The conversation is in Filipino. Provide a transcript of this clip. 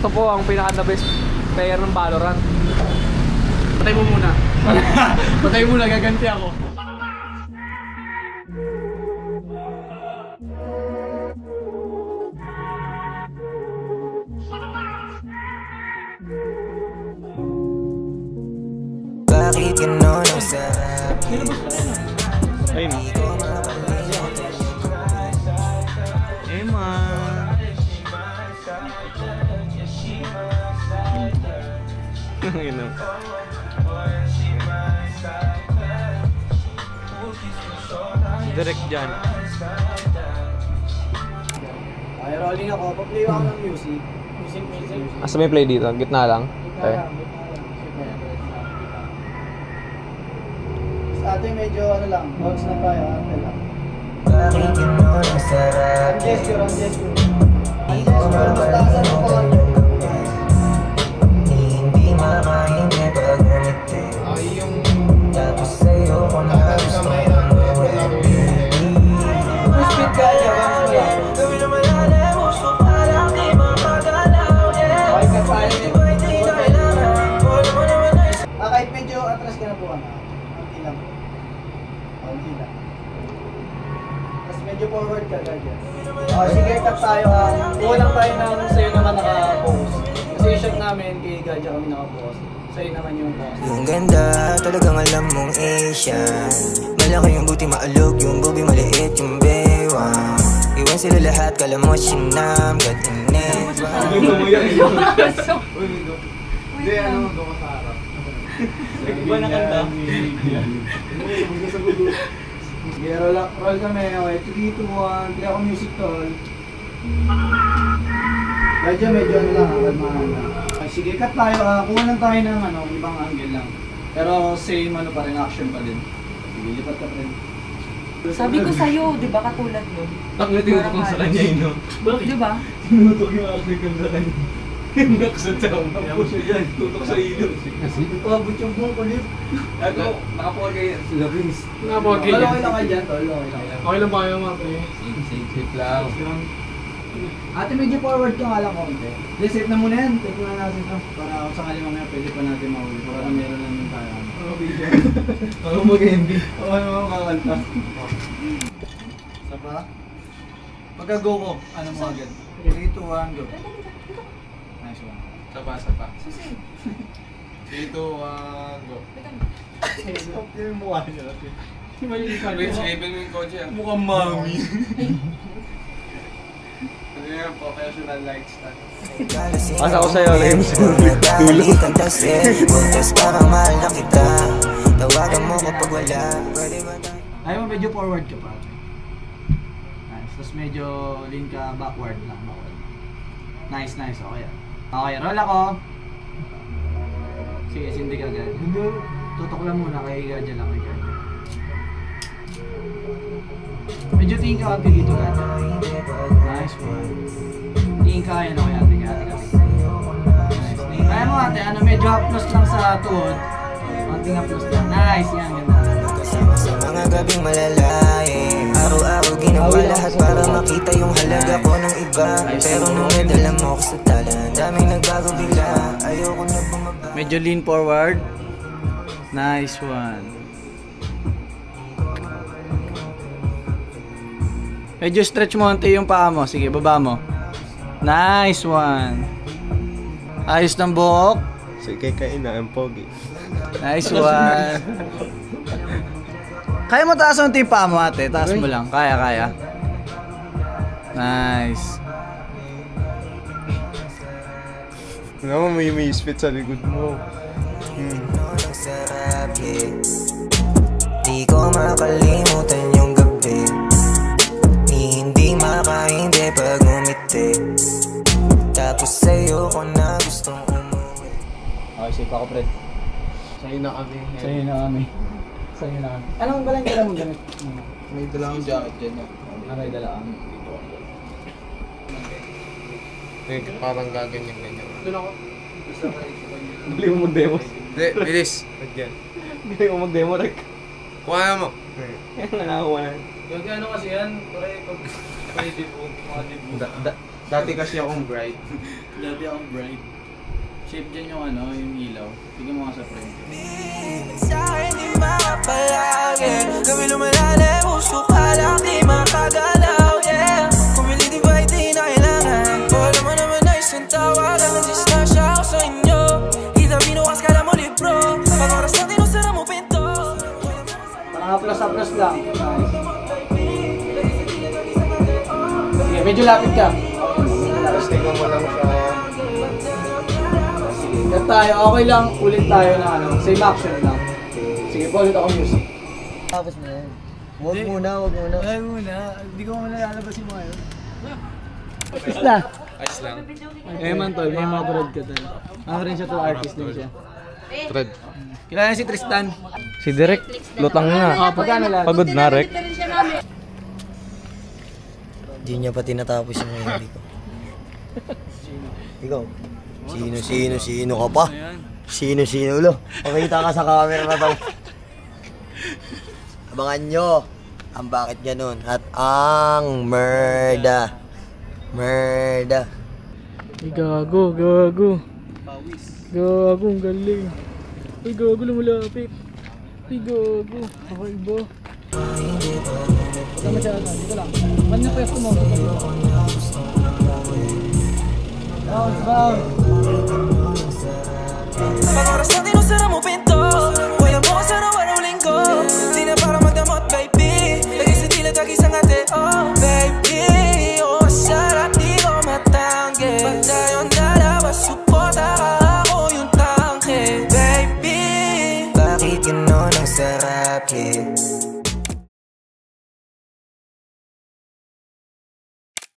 Ito po ang pinaka-the best player ng Valorant. Patay mo muna. Patay muna, gaganti ako. Bakit gano'n ang sarap? Ayun. Emma. Ayun. Direct dyan. Ay, rolling ako. Pa-play ako ng music. Asa may play dito? Gitna lang? Okay. Sa atin medyo ano lang, bounce na tayo, ate lang. Bakit gano'n ang sarap? Ang gesture. Ang gesture, mas taasan mo pa. Hindi makahindi pag ngumiti. Tapos sa'yo ko na gusto mo. Speed ka niya, bounce mo lang. Gawin na malalim, gusto parang di makagalaw. Okay ka pa rin. Hindi na kailangan. Wala mo naman na isa. Kahit medyo atras ka na po, ano? Kunti lang. Kunti lang. Tapos medyo forward ka, ganyan. Sige, cut tayo. Kulang tayo ng sa'yo naman naka-pose. Kasi yung shot namin, kay Gadya kami naka-pose. Sa'yo naman yung pose. Yung ganda, talagang alam mong Asian. Malaki yung buti maalog, yung boobie maliit, yung bewang. Iwan sila lahat, kala mo sinam, gatinit. Gusto mo yan. Hindi, ano, doon sa harap. Iba na kanta. Sige, roll kami. Okay, 3, 2, 1. Play ako music tol. Radyo medyo ano lang, kalmahan lang. Okay, sige, cut tayo. Kuha lang tayo ng ano, ibang angle lang. Pero same ano pa rin, action pa din. Sige, lipat ka pa rin. Sabi ko sa'yo, di ba katulad nun? Ang tinutok ko sa kanya yun, no? Di ba? Tinutok yung action sa kanya. Naksat sa mga puso dyan. Tutok sa ilo. Pabot yung buong kulit. Ako, nakapuha kayo sila Vince. Nakapuha kayo. Okay lang kayo dyan, tol. Okay lang ba kayo mga pre? Safe lang. Ate, medyo forward ka nga lang konti. Hindi, save na muna yan. Take na natin ito. Para kung sakali mamaya pwede pa natin mahuli. Para meron namin tayo. Okay dyan. Ako mag-MB. Oo naman kakanta. Sapa? Pagka-go ko, ano mo agad? 3, 2, 1, go. Nice one. Sapa. Susi. 3, 2, 1, go. Stop yung mukha niya natin. Mali ka. Vince, label mo yung kotse. Mukhang mami. Ano yan, professional light stand. Asa ko sa'yo, Lims. Nagkakalitan kasi, bukas parang mahal na kita. Tawagan mo kapag wala. Pwede ba tayo? Ayaw mo medyo forward ka pa. Nice. Tapos medyo lean ka backward lang. Nice. Okay. Okay, roll ako. Sige, sindi ka agad. Tutok lang muna kay Gadya lang. Medyo tingin ka ate dito, Gadya. Nice one. Tingin ka, yan okay ate. Nice. Kaya mo ate, medyo haplos lang sa tuhod. Konting haplos lang. Nice, yan, ganda. Kasama sa mga gabing malalalim. Araw-araw ginawa lahat para makita yung halaga ko ng iba. Pero nung nadala mo ko sa tala, daming nagbago bigla. Ayoko na bumaba. Medyo lean forward. Nice one. Medyo stretch mo onti yung paa mo. Sige, baba mo. Nice one. Ayos ng buhok. Sige, kain na ang pogi. Nice one. Kaya mo taas yung paa mo ate. Taas mo lang. Kaya. Nice. Ano mo, may spit sa likod mo. Di ko makalimutan yung gabi. Hindi makahindi pag ngumiti. Tapos sa'yo ko na gustong umuwi. Okay, safe ako, Fred. Sa'yo na kami. Anong balang dala mong gamit? May dala akong jacket dyan. May dala ka. Parang gaganyan-ganyan. Doon ako. Bili mo mag-demos. Hindi, bilis. Bili mo mag-demo, Rick. Kuha mo. Yan nga nakakuha na. Yung ano kasi yan, pare, pag debut, mga debut. Dati kasi akong bright. Dati akong bright. Shape dyan yung ano, yung ilaw. Tignan mo nga sa front. Sa akin di makapalagi. Kami lumalalim, puso ka lang di makagalaw, yeah. Pumili di ba hindi na kailangan? Wala mo naman na isang tawagan. Nagsistansya ako sa inyo. Kita binukas ka lang mo libro. Pag oras natin usara mo pinto. Parang haplas-haplas lang. Nice. Sige, medyo lapit ka. Tapos tingnan mo lang siya. Cut tayo, okay lang, ulit tayo na ano, same action lang. Sige, ulit ako music. Tapos mo yan. Huwag muna. Ay muna, hindi ko muna lalabas yung mga yun. Isla. Ayos lang. Eh man tol, may mga brad ka tol. Ano rin siya tol, artist din siya. Thread. Kilala si Tristan. Si Derek, lutang na. Pagkano lang? Pagod na, Rek. Hindi niya pa tinatapos yung hindi ko. Ikaw? Sino ka pa? Sino ulo? Pakita ka sa camera na to. Abangan nyo ang bakit ganun at ang merda. Ay gago. Gago, ang galing. Ay gago, lumulapit. Ay gago, kakaiba. Huwag ka masyado, dito lang. Man na pwesto mo. Bounce. Pag oras natin usara mo pinto. Wala mo ka sa araw linggo. Di na para magdamot, baby. Lagi sa tila, tagi sa ngate, oh baby. Oh, sarap, di ko matanggi. Pag tayong dalawa, suporta ka, ako yung tangke, baby. Bakit ganun ang sarap, eh?